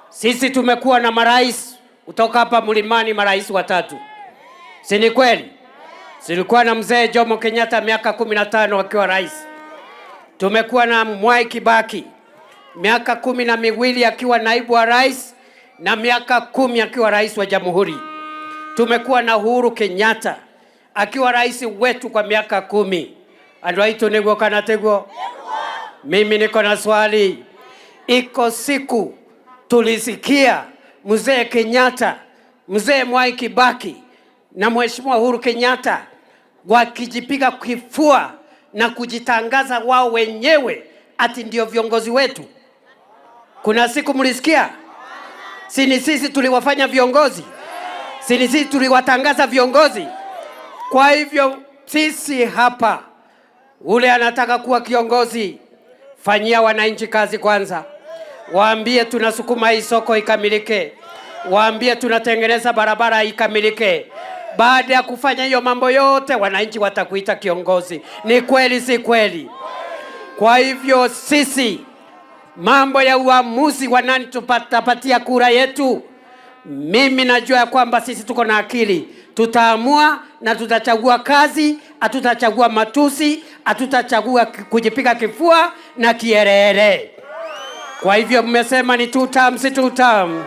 Sisi tumekuwa na marais kutoka hapa Mlimani, marais watatu. Si ni kweli? Silikuwa na mzee Jomo Kenyatta miaka 15 akiwa rais. Tumekuwa na Mwai Kibaki miaka 12 akiwa naibu wa rais na miaka 10 akiwa rais wa jamhuri. Tumekuwa na Uhuru Kenyatta akiwa rais wetu kwa miaka 10. Andwaito nego kana tego. Mimi niko na swali. Iko siku tulisikia mzee Kenyatta, mzee Mwai Kibaki na mheshimiwa Uhuru Kenyatta wakijipiga kifua na kujitangaza wao wenyewe ati ndio viongozi wetu. Kuna siku mlisikia? Si ni sisi tuliwafanya viongozi? Si ni sisi tuliwatangaza viongozi? Kwa hivyo sisi hapa, ule anataka kuwa kiongozi, fanyia wananchi kazi kwanza. Waambie tunasukuma hii soko ikamilike. Waambie tunatengeneza barabara ikamilike. Baada ya kufanya hiyo mambo yote, wananchi watakuita kiongozi. Ni kweli si kweli? Kwa hivyo sisi, mambo ya uamuzi wa nani tutapatia kura yetu, mimi najua ya kwamba sisi tuko na akili. Tutaamua na tutachagua kazi, hatutachagua matusi, hatutachagua kujipiga kifua na kierere. Kwa hivyo mmesema ni 2 term, si 2 term.